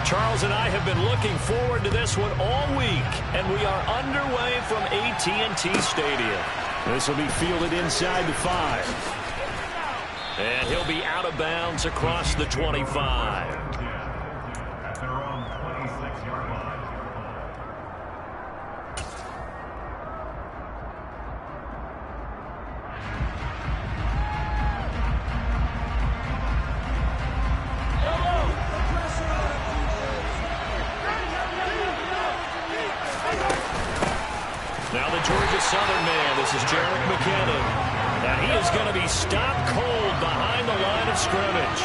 Charles and I have been looking forward to this one all week, and we are underway from AT&T Stadium. This will be fielded inside the 5. And he'll be out of bounds across the 25. Now the Georgia Southern man, this is Jarek McKinnon. And he is going to be stopped cold behind the line of scrimmage.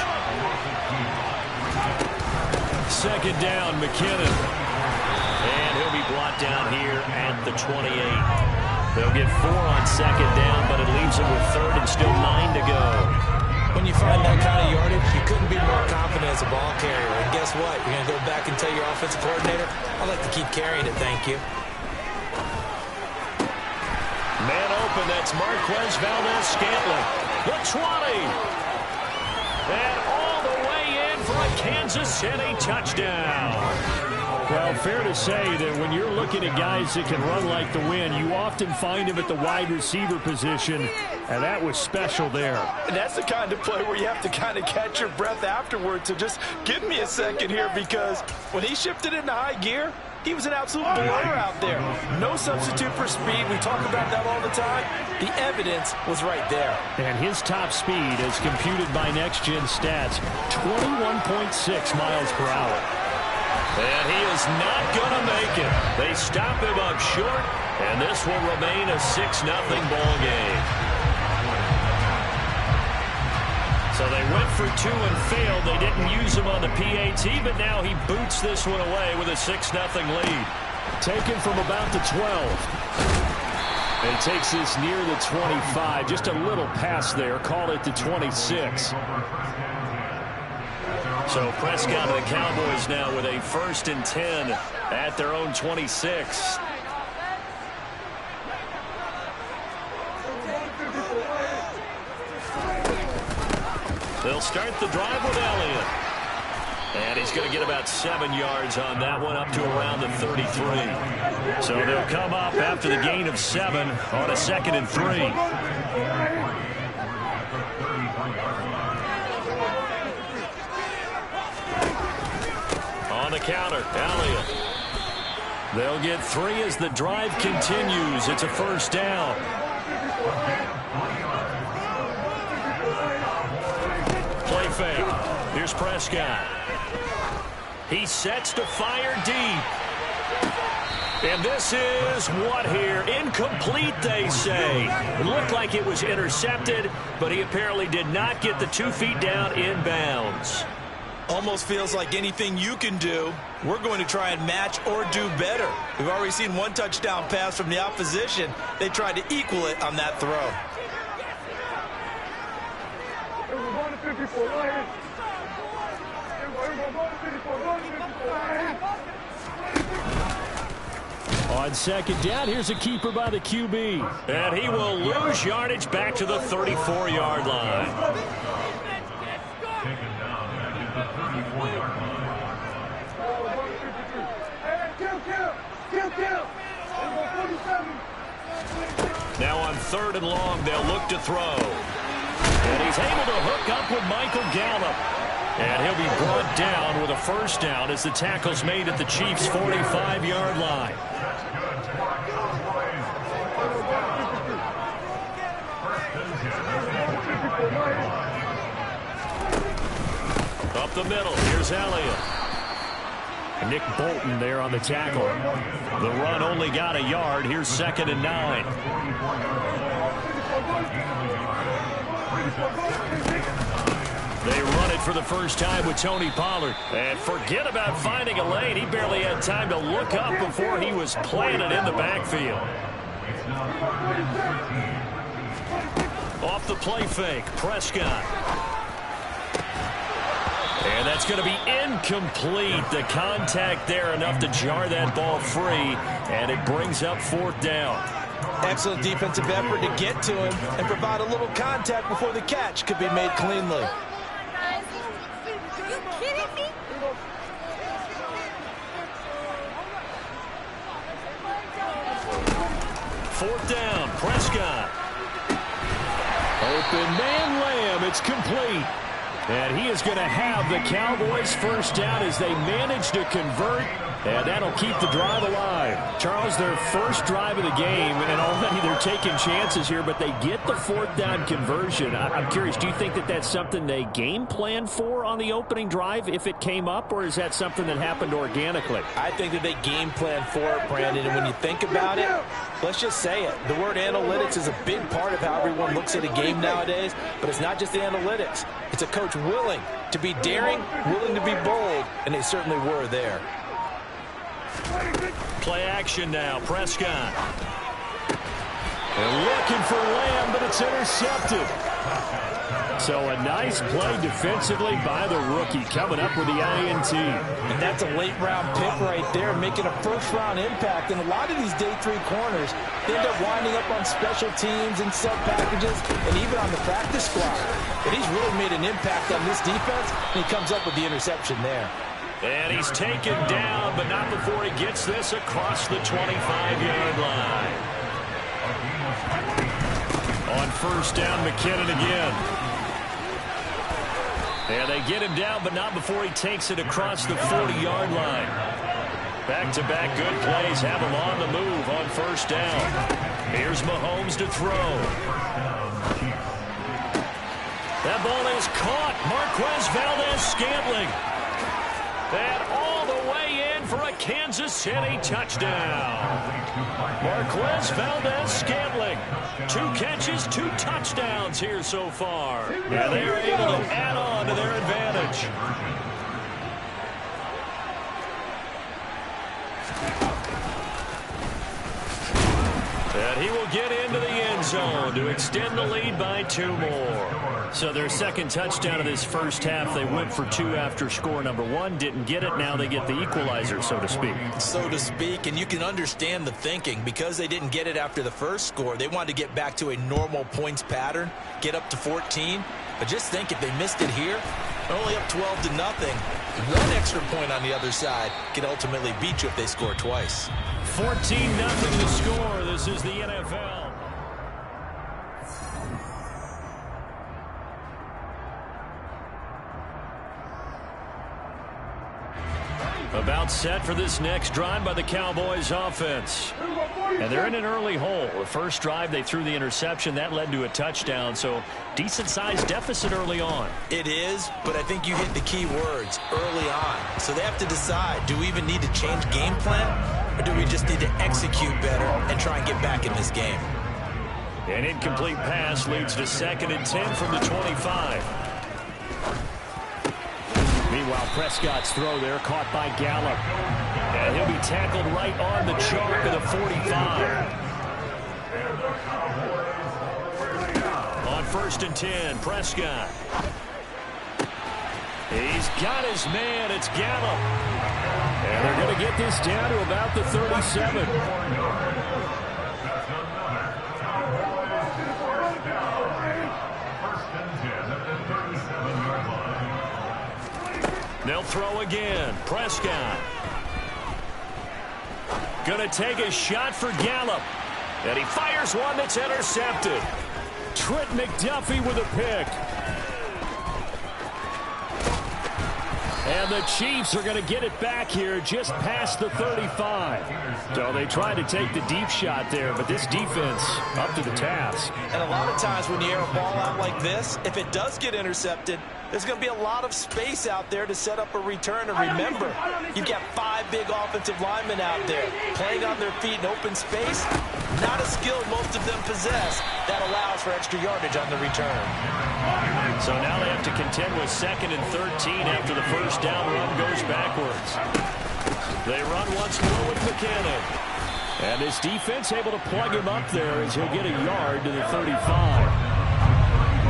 Second down, McKinnon. And he'll be brought down here at the 28. They'll get 4 on second down, but it leaves them with third and still 9 to go. When you find that kind of yardage, you couldn't be more confident as a ball carrier. And guess what? You're going to go back and tell your offensive coordinator, I'd like to keep carrying it, thank you. Man open, that's Marquez Valdez-Scantling. The 20. And all the way in for a Kansas City touchdown. Well, fair to say that when you're looking at guys that can run like the wind, you often find them at the wide receiver position, and that was special there. And that's the kind of play where you have to kind of catch your breath afterwards. So just give me a second here, because when he shifted into high gear, he was an absolute blur out there. No substitute for speed. We talk about that all the time. The evidence was right there. And his top speed, as computed by Next Gen Stats, 21.6 miles per hour. And he is not going to make it. They stop him up short, and this will remain a 6-0 ball game. So they went for 2 and failed. They didn't use him on the PAT, but now he boots this one away with a 6-0 lead. Taken from about the 12. And takes this near the 25. Just a little pass there. Called it the 26. So Prescott and the Cowboys now with a 1st and 10 at their own 26. They'll start the drive with Elliott. And he's going to get about 7 yards on that one, up to around the 33. So they'll come up after the gain of 7 on a 2nd and 3. On the counter, Elliott. They'll get 3 as the drive continues. It's a 1st down. Play fake. Here's Prescott. He sets to fire deep. And this is what here? Incomplete, they say. It looked like it was intercepted, but he apparently did not get the 2 feet down inbounds. Almost feels like anything you can do, we're going to try and match or do better. We've already seen 1 touchdown pass from the opposition. They tried to equal it on that throw. On 2nd down, here's a keeper by the QB. And he will lose yardage back to the 34-yard line. Now on 3rd and long, they'll look to throw. And he's able to hook up with Michael Gallup. And he'll be brought down with a 1st down as the tackle's made at the Chiefs' 45-yard line. Up the middle, here's Elliott. Nick Bolton there on the tackle. The run only got a yard. Here's 2nd and 9. They run it for the first time with Tony Pollard. And forget about finding a lane. He barely had time to look up before he was planted in the backfield. Off the play fake, Prescott. And that's going to be incomplete. The contact there enough to jar that ball free. And it brings up 4th down. Excellent defensive effort to get to him and provide a little contact before the catch could be made cleanly. 4th down. Prescott. Open man Lamb. It's complete. And he is going to have the Cowboys first down as they manage to convert. And that'll keep the drive alive. Charles, their first drive of the game, and already they're taking chances here, but they get the 4th down conversion. I'm curious, do you think that that's something they game plan for on the opening drive if it came up, or is that something that happened organically? I think that they game plan for it, Brandon, and when you think about it, let's just say it. The word analytics is a big part of how everyone looks at a game nowadays, but it's not just the analytics. It's a coach willing to be daring, willing to be bold, and they certainly were there. Play action now. Prescott. And looking for Lamb, but it's intercepted. So a nice play defensively by the rookie, coming up with the INT. And that's a late-round pick right there, making a first-round impact. And a lot of these day 3 corners, they end up winding up on special teams and sub packages and even on the practice squad. But he's really made an impact on this defense, and he comes up with the interception there. And he's taken down, but not before he gets this across the 25-yard line. On 1st down, McKinnon again. And they get him down, but not before he takes it across the 40-yard line. Back-to-back good plays have him on the move on 1st down. Here's Mahomes to throw. That ball is caught. Marquez Valdes-Scantling. And all the way in for a Kansas City touchdown. Marquez Valdes-Scantling. 2 catches, 2 touchdowns here so far. And they are able to add on to their advantage. And he will get into the end zone to extend the lead by 2 more. So their second touchdown of this first half, they went for 2 after score number 1. Didn't get it. Now they get the equalizer, so to speak. So to speak, and you can understand the thinking. Because they didn't get it after the first score, they wanted to get back to a normal points pattern, get up to 14. But just think, if they missed it here, only up 12-0, 1 extra point on the other side could ultimately beat you if they score twice. 14-0 to score. This is the NFL. About set for this next drive by the Cowboys offense. And they're in an early hole. The first drive, they threw the interception. That led to a touchdown, so decent-sized deficit early on. It is, but I think you hit the key words, early on. So they have to decide, do we even need to change game plan, or do we just need to execute better and try and get back in this game? An incomplete pass leads to 2nd and 10 from the 25. Meanwhile, Prescott's throw there caught by Gallup. And he'll be tackled right on the chalk of the 45. On 1st and 10, Prescott. He's got his man. It's Gallup. And they're going to get this down to about the 37. They'll throw again. Prescott. Going to take a shot for Gallup. And he fires one that's intercepted. Trent McDuffie with a pick. And the Chiefs are going to get it back here just past the 35. So they tried to take the deep shot there, but this defense up to the task. And a lot of times when you air a ball out like this, if it does get intercepted, there's going to be a lot of space out there to set up a return. And remember, you've got 5 big offensive linemen out there playing on their feet in open space. Not a skill most of them possess that allows for extra yardage on the return. So now they have to contend with 2nd and 13 after the first down run goes backwards. They run once more with McKinnon. And this defense able to plug him up there as he'll get a yard to the 35.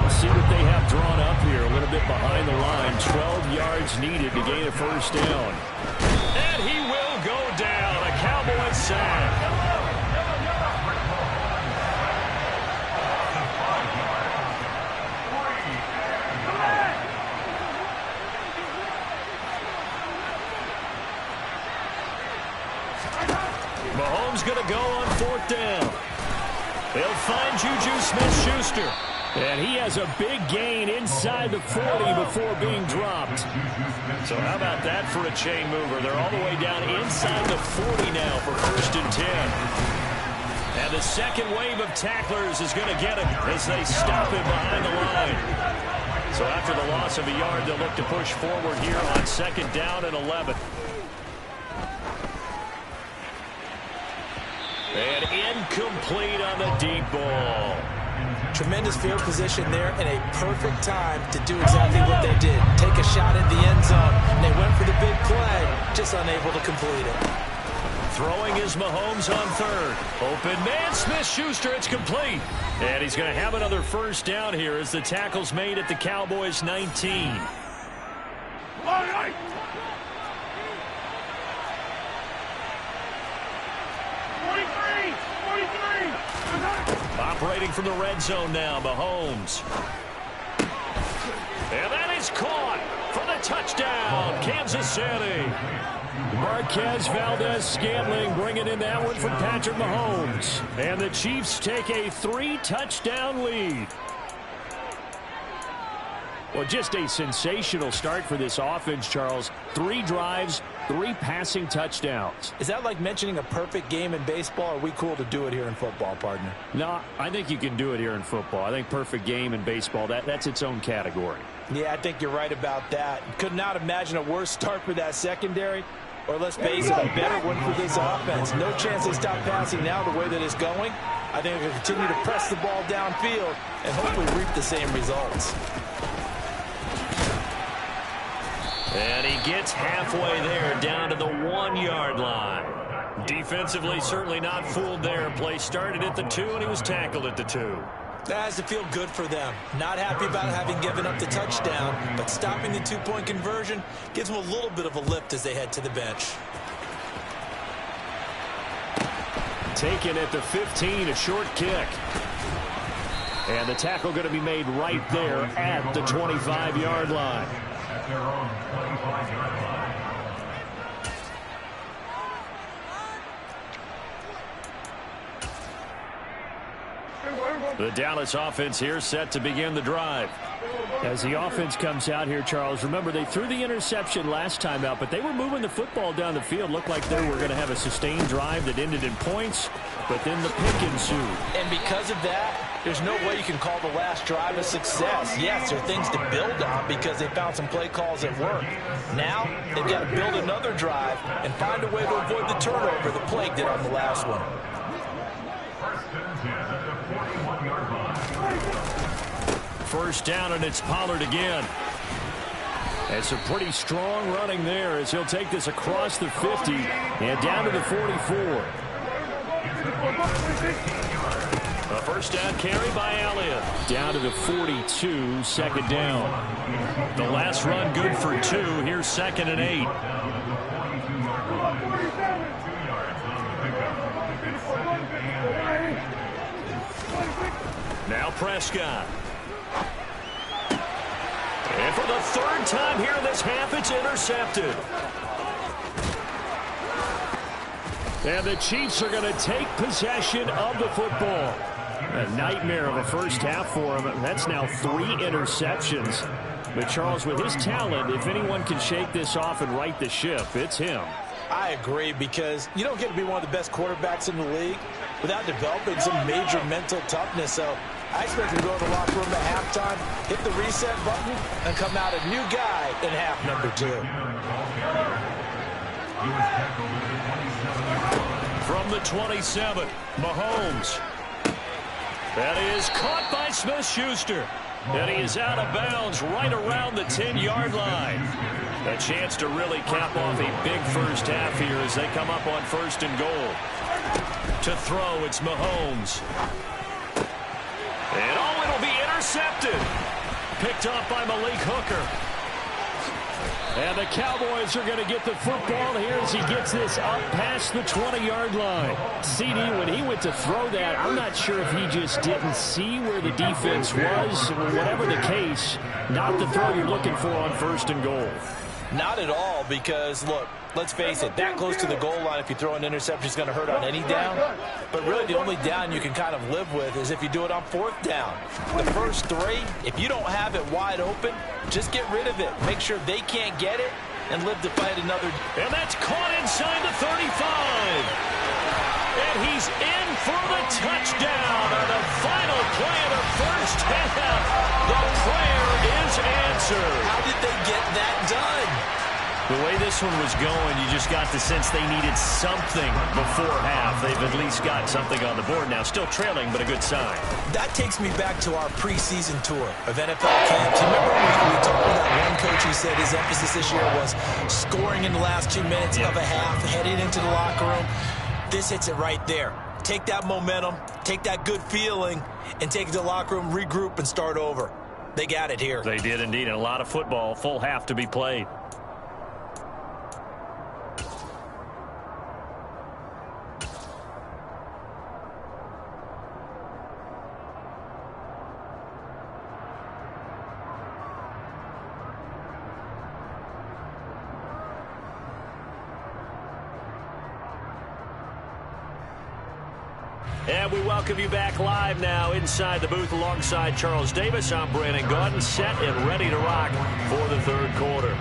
Let's see what they have drawn up here. A little bit behind the line. 12 yards needed to gain a first down. And he will go down. A Cowboy sack. Mahomes going to go on 4th down. He'll find Juju Smith-Schuster. And he has a big gain inside the 40 before being dropped. So how about that for a chain mover? They're all the way down inside the 40 now for 1st and 10. And the second wave of tacklers is going to get him as they stop him behind the line. So after the loss of a yard, they'll look to push forward here on 2nd down and 11. And incomplete on the deep ball. Tremendous field position there and a perfect time to do exactly what they did. Take a shot at the end zone. And they went for the big play, just unable to complete it. Throwing is Mahomes on 3rd. Open man, Smith-Schuster, it's complete. And he's going to have another 1st down here as the tackle's made at the Cowboys' 19. Operating from the red zone now, Mahomes. And that is caught for the touchdown, Kansas City. Marquez Valdez-Scantling bringing in that one from Patrick Mahomes. And the Chiefs take a 3-touchdown lead. Well, just a sensational start for this offense, Charles. 3 drives, 3 passing touchdowns. Is that like mentioning a perfect game in baseball? Or are we cool to do it here in football, partner? No, I think you can do it here in football. I think perfect game in baseball, that's its own category. Yeah, I think you're right about that. Could not imagine a worse start for that secondary. Or let's face it, a better one for this offense. No chance they stop passing now the way that it's going. I think they'll continue to press the ball downfield and hopefully reap the same results. And he gets halfway there, down to the 1-yard line. Defensively, certainly not fooled there. Play started at the 2, and he was tackled at the 2. That has to feel good for them. Not happy about having given up the touchdown, but stopping the 2-point conversion gives them a little bit of a lift as they head to the bench. Taken at the 15, a short kick. And the tackle going to be made right there at the 25-yard line. Their own 25-yard line. The Dallas offense here set to begin the drive. As the offense comes out here, Charles, remember they threw the interception last time out, but they were moving the football down the field. Looked like they were going to have a sustained drive that ended in points, but then the pick ensued. And because of that, there's no way you can call the last drive a success. Yes, there are things to build on because they found some play calls that work. Now, they've got to build another drive and find a way to avoid the turnover that plagued it on the last one. First down, and it's Pollard again. And some pretty strong running there as he'll take this across the 50 and down to the 44. A first down carry by Elliott. Down to the 42, second down. The last run good for 2. Here's 2nd and 8. Now Prescott. And for the 3rd time here in this half, it's intercepted. And the Chiefs are going to take possession of the football. A nightmare of a first half for him. That's now 3 interceptions. But Charles, with his talent, if anyone can shake this off and right the ship, it's him. I agree, because you don't get to be one of the best quarterbacks in the league without developing some major mental toughness. So I expect him to go to the locker room at halftime, hit the reset button, and come out a new guy in half number 2. From the 27, Mahomes. That is caught by Smith-Schuster. And he is out of bounds right around the 10-yard line. A chance to really cap off a big first half here as they come up on 1st and goal. To throw, it's Mahomes. And it'll be intercepted. Picked off by Malik Hooker. And the Cowboys are going to get the football here as he gets this up past the 20-yard line. CD, when he went to throw that, I'm not sure if he just didn't see where the defense was. Whatever the case, not the throw you're looking for on 1st and goal. Not at all, because, look, let's face it, that close to the goal line, if you throw an interception, is going to hurt on any down. But really, the only down you can kind of live with is if you do it on 4th down. The first 3, if you don't have it wide open, just get rid of it. Make sure they can't get it and live to fight another. And that's caught inside the 35. And he's in for the touchdown on the final play of the first half. The prayer is answered. How did they get that done? The way this one was going, you just got the sense they needed something before half. They've at least got something on the board now. Still trailing, but a good sign. That takes me back to our preseason tour of NFL camps. You remember we talked with that one coach who said his emphasis this year was scoring in the last 2 minutes of a half, heading into the locker room. This hits it right there. Take that momentum, take that good feeling, and take it to the locker room, regroup, and start over. They got it here. They did indeed, and a lot of football, full half to be played. And we welcome you back live now inside the booth alongside Charles Davis. I'm Brandon Gaudin, set and ready to rock for the 3rd quarter.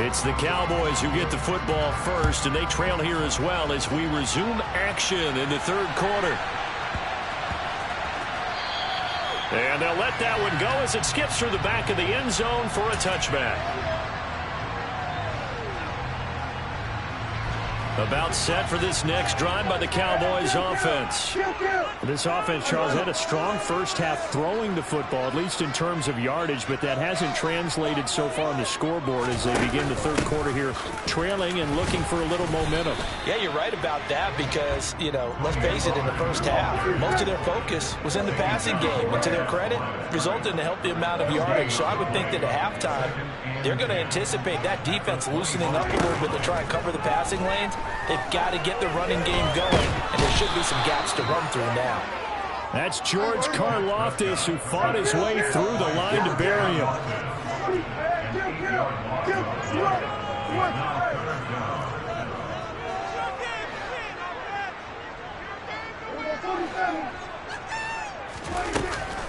It's the Cowboys who get the football first, and they trail here as well as we resume action in the 3rd quarter. And they'll let that one go as it skips through the back of the end zone for a touchback. About set for this next drive by the Cowboys offense. This offense, Charles, had a strong first half throwing the football, at least in terms of yardage, but that hasn't translated so far on the scoreboard as they begin the 3rd quarter here, trailing and looking for a little momentum. Yeah, you're right about that because, you know, let's face it, in the first half, most of their focus was in the passing game. And to their credit, resulted in a healthy amount of yardage. So I would think that at halftime, they're going to anticipate that defense loosening up a little bit to try and cover the passing lanes. They've got to get the running game going, and there should be some gaps to run through now. That's George Karlaftis, who fought his way through the line to bury him.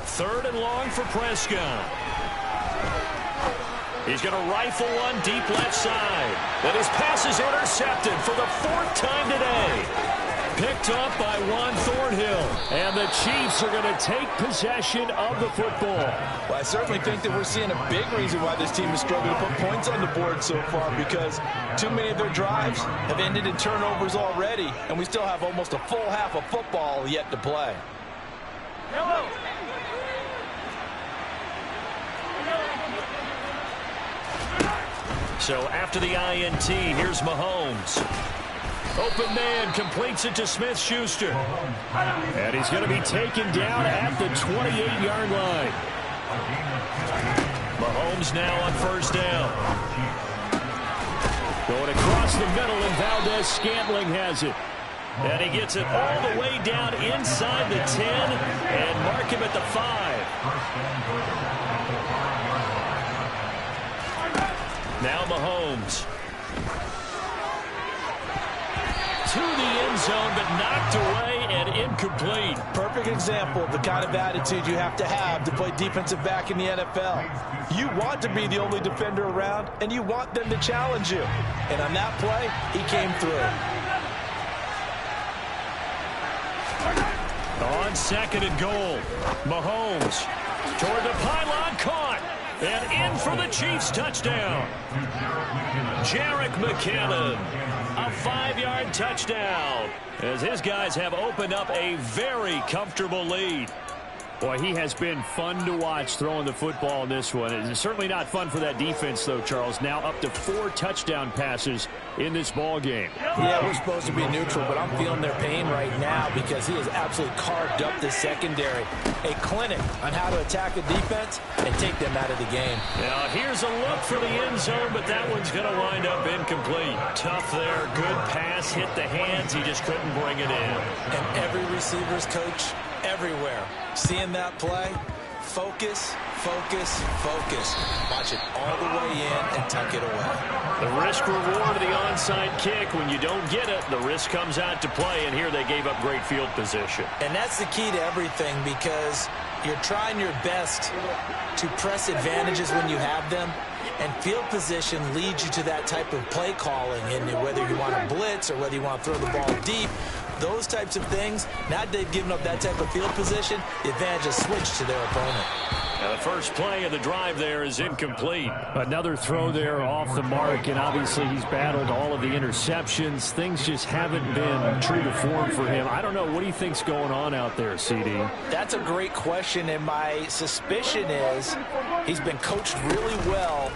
Third and long for Prescott. He's going to rifle one deep left side. And his pass is intercepted for the 4th time today. Picked up by Juan Thornhill. And the Chiefs are going to take possession of the football. Well, I certainly think that we're seeing a big reason why this team has struggled to put points on the board so far, because too many of their drives have ended in turnovers already, and we still have almost a full half of football yet to play. Hello. So after the INT, here's Mahomes. Open man completes it to Smith-Schuster. And he's going to be taken down at the 28-yard line. Mahomes now on 1st down. Going across the middle, and Valdez-Scantling has it. And he gets it all the way down inside the 10 and mark him at the 5. Now Mahomes. To the end zone, but knocked away and incomplete. Perfect example of the kind of attitude you have to play defensive back in the NFL. You want to be the only defender around, and you want them to challenge you. And on that play, he came through. On 2nd and goal, Mahomes toward the pylon, caught. And in for the Chiefs touchdown. Jerick McKinnon, a 5-yard touchdown, as his guys have opened up a very comfortable lead. Boy, he has been fun to watch throwing the football in this one. It's certainly not fun for that defense, though, Charles. Now up to 4 touchdown passes in this ball game. Yeah, we're supposed to be neutral, but I'm feeling their pain right now because he has absolutely carved up the secondary. A clinic on how to attack a defense and take them out of the game. Now, here's a look for the end zone, but that one's going to wind up incomplete. Tough there. Good pass. Hit the hands. He just couldn't bring it in. And every receiver's coach everywhere seeing that play, focus, focus, focus. Watch it all the way in and tuck it away. The risk reward of the onside kick. When you don't get it, the risk comes out to play, and here they gave up great field position. And that's the key to everything, because you're trying your best to press advantages when you have them, and field position leads you to that type of play calling. And whether you want to blitz or whether you want to throw the ball deep, those types of things, now that they've given up that type of field position, the advantage is switched to their opponent. Now the first play of the drive there is incomplete. Another throw there off the mark, and obviously he's battled all of the interceptions. Things just haven't been true to form for him. I don't know. What do you think's going on out there, CD? That's a great question, and my suspicion is he's been coached really well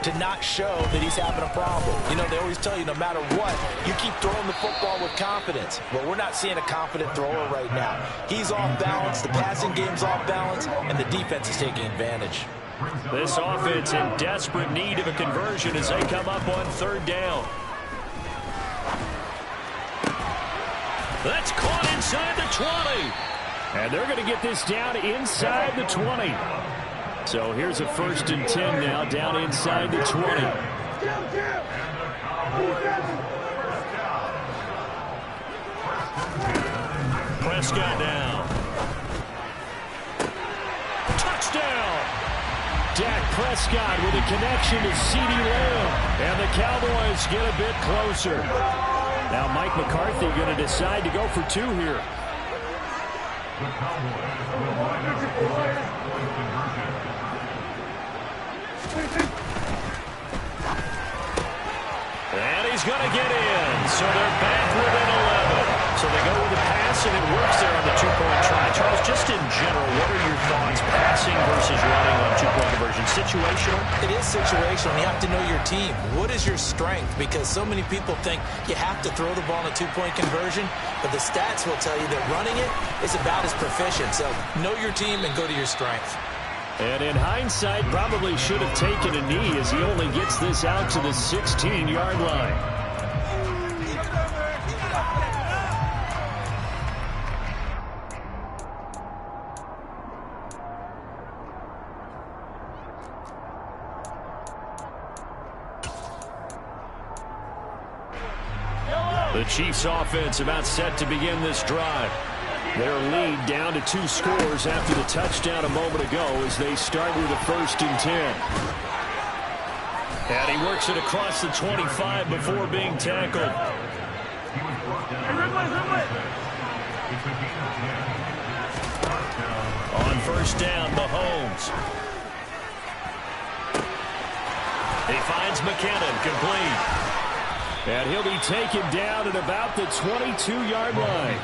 to not show that he's having a problem. You know, they always tell you no matter what, you keep throwing the football with confidence. Well, we're not seeing a confident thrower right now. He's off balance, the passing game's off balance, and the defense is taking advantage. This offense in desperate need of a conversion as they come up on 3rd down. That's caught inside the 20. And they're going to get this down inside the 20. So here's a 1st and 10 now, down inside the 20. Prescott down. Touchdown! Dak Prescott with a connection to CeeDee Lamb. And the Cowboys get a bit closer. Now Mike McCarthy going to decide to go for 2 here. And he's going to get in. So they're back within 11. So they go with the pass, and it works there on the 2-point try. Charles, just in general, what are your thoughts, passing versus running on 2-point conversion? Situational? It is situational. You have to know your team. What is your strength? Because so many people think you have to throw the ball in a 2-point conversion, but the stats will tell you that running it is about as proficient. So know your team and go to your strength. And in hindsight, probably should have taken a knee as he only gets this out to the 16-yard line. The Chiefs offense about set to begin this drive. Their lead down to 2 scores after the touchdown a moment ago as they start with a 1st and 10. And he works it across the 25 before being tackled. On 1st down, Mahomes. He finds McKinnon, complete. And he'll be taken down at about the 22-yard line.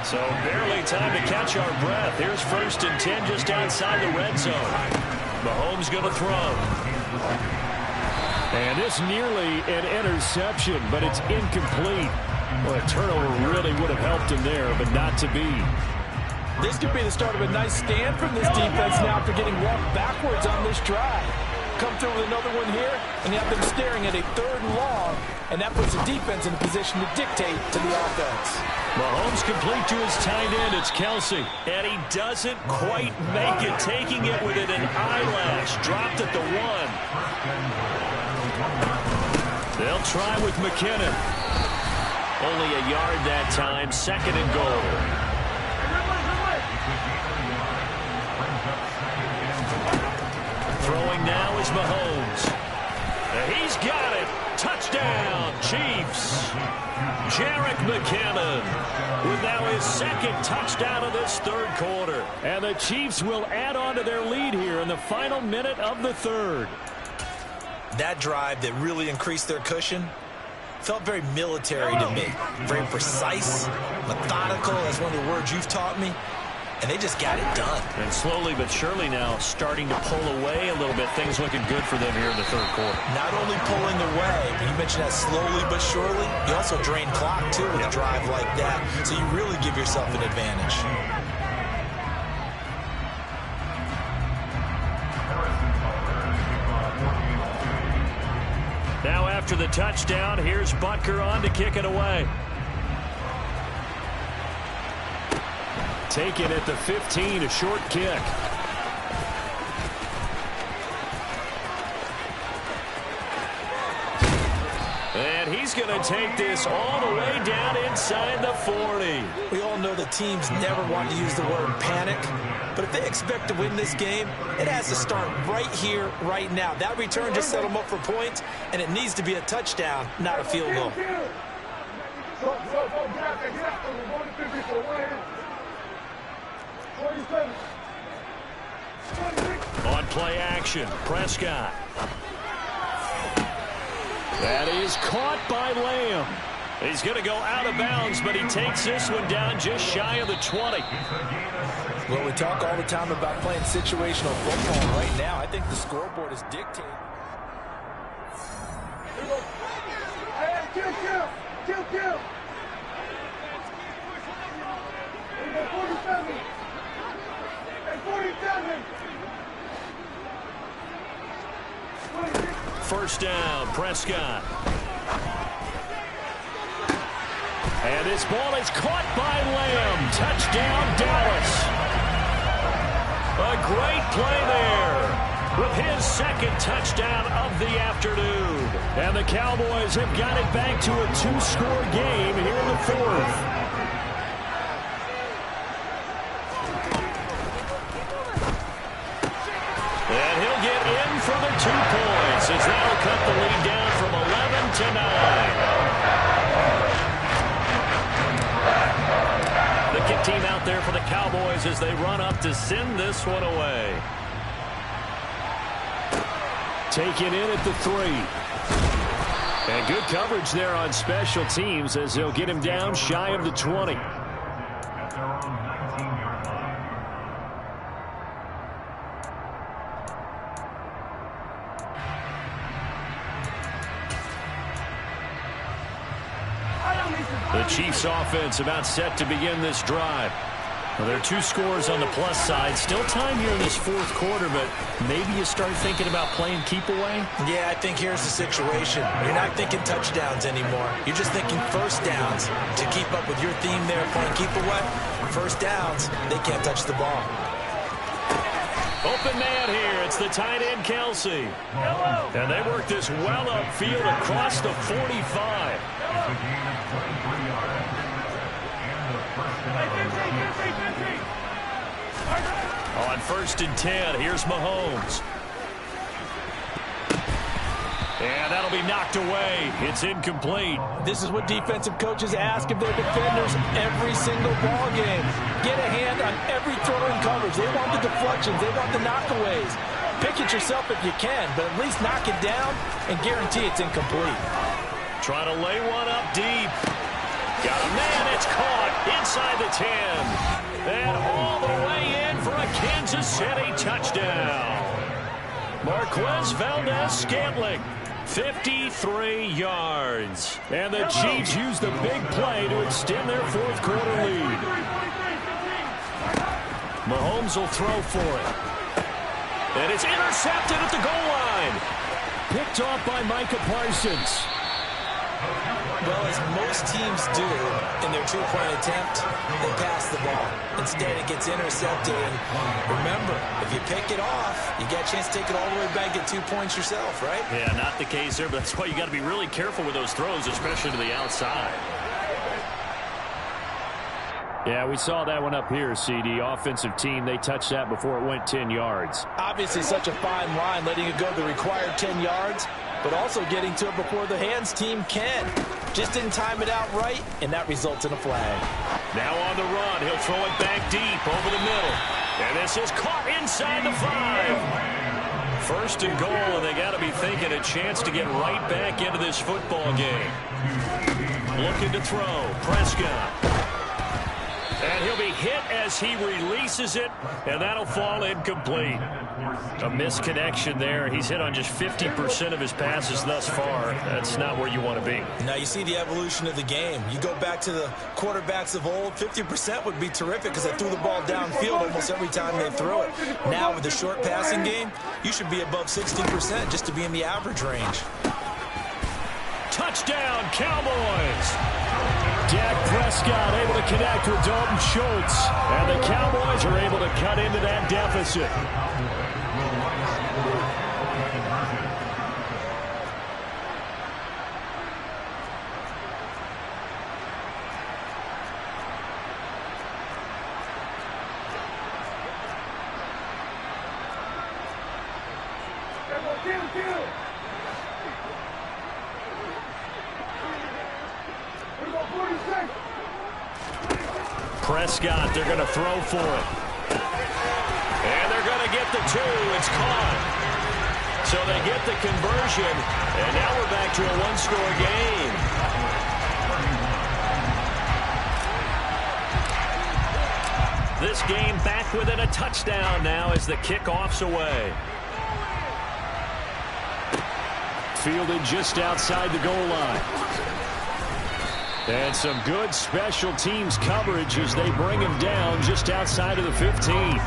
So barely time to catch our breath. Here's 1st and 10 just outside the red zone. Mahomes going to throw. And this nearly an interception, but it's incomplete. Well, a turnover really would have helped him there, but not to be. This could be the start of a nice stand from this defense now after getting walked backwards on this drive. Come through with another one here, and you have them staring at a 3rd and long, and that puts the defense in a position to dictate to the offense. Mahomes complete to his tight end. It's Kelsey. And he doesn't quite make it, taking it within an eyelash. Dropped at the 1. They'll try with McKinnon. Only a yard that time. 2nd and goal. Throwing now is Mahomes. He's got it. Touchdown, Chiefs. Jerick McKinnon with now his 2nd touchdown of this 3rd quarter. And the Chiefs will add on to their lead here in the final minute of the 3rd. That drive that really increased their cushion felt very military to me. Very precise, methodical, as one of the words you've taught me. and they just got it done. And slowly but surely now starting to pull away a little bit. Things looking good for them here in the third quarter. Not only pulling away, but you mentioned that slowly but surely, you also drain clock, too, with a drive like that. So you really give yourself an advantage. Now after the touchdown, here's Butker on to kick it away. Taken at the 15, a short kick. And he's going to take this all the way down inside the 40. We all know the teams never want to use the word panic, but if they expect to win this game, it has to start right here, right now. That return just set them up for points, and it needs to be a touchdown, not a field goal. On play action, Prescott. That is caught by Lamb. He's going to go out of bounds, but he takes this one down just shy of the 20. Well, we talk all the time about playing situational football. Right now, I think the scoreboard is dictating. Kill. 47. 47. First down, Prescott. And this ball is caught by Lamb. Touchdown, Dallas. A great play there with his second touchdown of the afternoon. And the Cowboys have got it back to a two-score game here in the fourth. And he'll get in for the 2 points as that'll cut the lead down from 11 to 9. The kick team out there for the Cowboys as they run up to send this one away. Taken in at the 3. And good coverage there on special teams as they'll get him down shy of the 20. The Chiefs offense about set to begin this drive. Well, there are 2 scores on the plus side. Still time here in this fourth quarter, but maybe you start thinking about playing keep away? Yeah, I think here's the situation. You're not thinking touchdowns anymore. You're just thinking first downs. To keep up with your theme there, playing keep away, first downs, they can't touch the ball. Open man here. It's the tight end, Kelsey. And they work this well upfield across the 45. On 1st and 10, here's Mahomes. And that'll be knocked away. It's incomplete. This is what defensive coaches ask of their defenders every single ball game. Get a hand on every throw in coverage. They want the deflections. They want the knockaways. Pick it yourself if you can, but at least knock it down and guarantee it's incomplete. Trying to lay one up deep. Got a man. It's caught inside the 10. And all the way in for a Kansas City touchdown. Marquez Valdez-Scantling, 53 yards. And the Chiefs use the big play to extend their fourth quarter lead. Mahomes will throw for it. And it's intercepted at the goal line. Picked off by Micah Parsons. Well, as most teams do in their two-point attempt, they pass the ball. Instead, it gets intercepted. And remember, if you pick it off, you get a chance to take it all the way back, get 2 points yourself, right? Yeah, not the case there, but that's why you got to be really careful with those throws, especially to the outside. Yeah, we saw that one up here, CD. Offensive team, they touched that before it went 10 yards. Obviously, such a fine line, letting it go the required 10 yards, but also getting to it before the hands team can. Just didn't time it out right, and that results in a flag. Now on the run, he'll throw it back deep over the middle. And this is caught inside the 5. First and goal, and they got to be thinking a chance to get right back into this football game. Looking to throw, Prescott. And he'll be hit as he releases it, and that'll fall incomplete. A misconnection there. He's hit on just 50% of his passes thus far. That's not where you want to be. Now you see the evolution of the game. You go back to the quarterbacks of old, 50% would be terrific because they threw the ball downfield almost every time they threw it. Now with the short passing game, you should be above 60% just to be in the average range. Touchdown, Cowboys! Dak Prescott able to connect with Dalton Schultz. And the Cowboys are able to cut into that deficit. Prescott, they're going to throw for it. And they're going to get the 2. It's caught. So they get the conversion, and now we're back to a one-score game. This game back within a touchdown now as the kickoff's away. Fielded just outside the goal line. And some good special teams coverage as they bring him down just outside of the 15.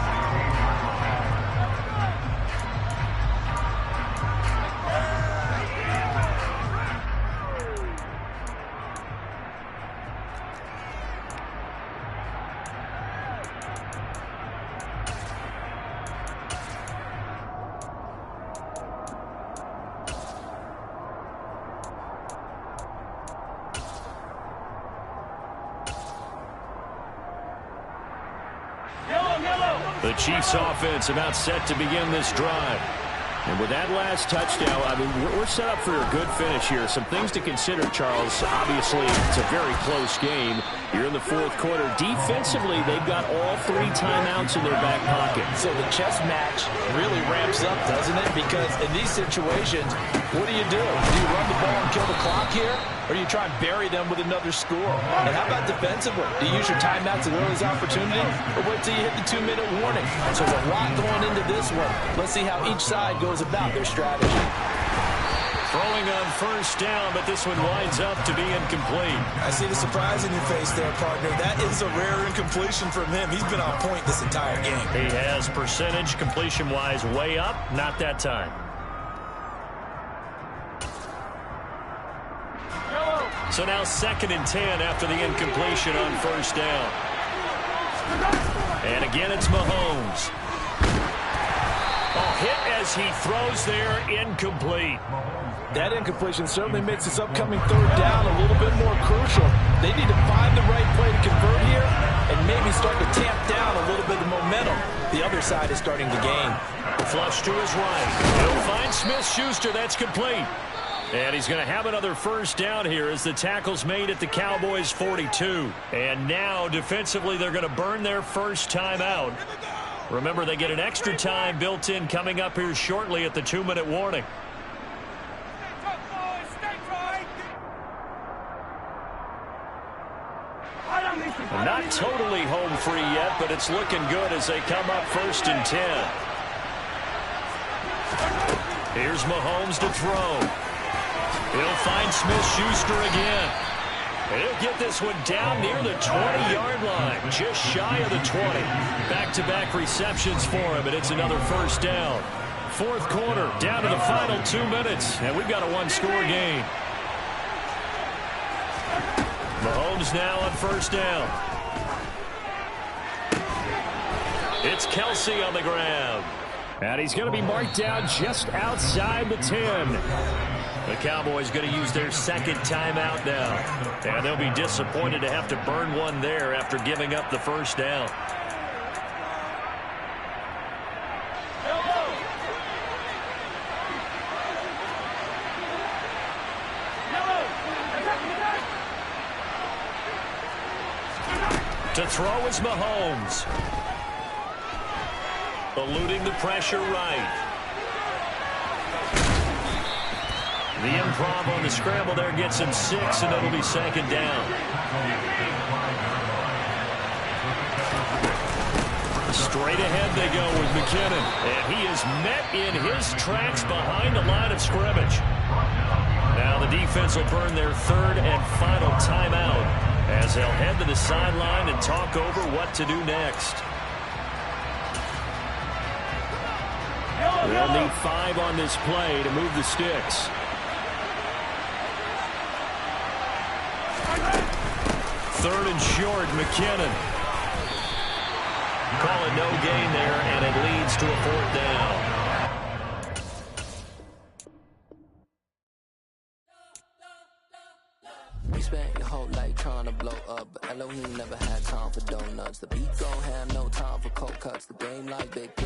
The Chiefs offense about set to begin this drive. And with that last touchdown, I mean, we're set up for a good finish here. Some things to consider, Charles. Obviously, it's a very close game. You're in the fourth quarter. Defensively, they've got all 3 timeouts in their back pocket. So the chess match really ramps up, doesn't it? Because in these situations, what do? Do you run the ball and kill the clock here? Or do you try and bury them with another score? And how about defensively? Do you use your timeouts at early as opportunity? Or wait till you hit the 2-minute warning? So there's a lot going into this one. Let's see how each side goes about their strategy. Throwing on first down, but this one winds up to be incomplete. I see the surprise in your face there, partner. That is a rare incompletion from him. He's been on point this entire game. He has percentage completion-wise way up. Not that time. So now 2nd and 10 after the incompletion on first down. And again, it's Mahomes. Hit as he throws there, incomplete. That incompletion certainly makes this upcoming 3rd down a little bit more crucial. They need to find the right play to convert here and maybe start to tamp down a little bit of momentum. The other side is starting to gain. Flush to his right. He'll find Smith-Schuster. That's complete. And he's going to have another first down here as the tackle's made at the Cowboys' 42. And now, defensively, they're going to burn their first time out. Remember, they get an extra time built in coming up here shortly at the 2-minute warning. Not totally home free yet, but it's looking good as they come up 1st and 10. Here's Mahomes to throw. He'll find Smith-Schuster again. He'll get this one down near the 20-yard line, just shy of the 20. Back-to-back receptions for him, and it's another first down. 4th quarter, down to the final 2 minutes, and we've got a one-score game. Mahomes now on first down. It's Kelsey on the ground. And he's going to be marked down just outside the 10. The Cowboys going to use their 2nd timeout now. And they'll be disappointed to have to burn one there after giving up the first down. To throw is Mahomes. Eluding the pressure right. The improv on the scramble there gets him 6, and it'll be 2nd down. Straight ahead they go with McKinnon. And he is met in his tracks behind the line of scrimmage. Now the defense will burn their third and final timeout as they'll head to the sideline and talk over what to do next. They'll need 5 on this play to move the sticks. Third and short, McKinnon. Call it no gain there, and it leads to a 4th down. You spent your whole life trying to blow up, but Elohim never had time for donuts. The beat gon' have no time for cold cuts. The game like big pitch.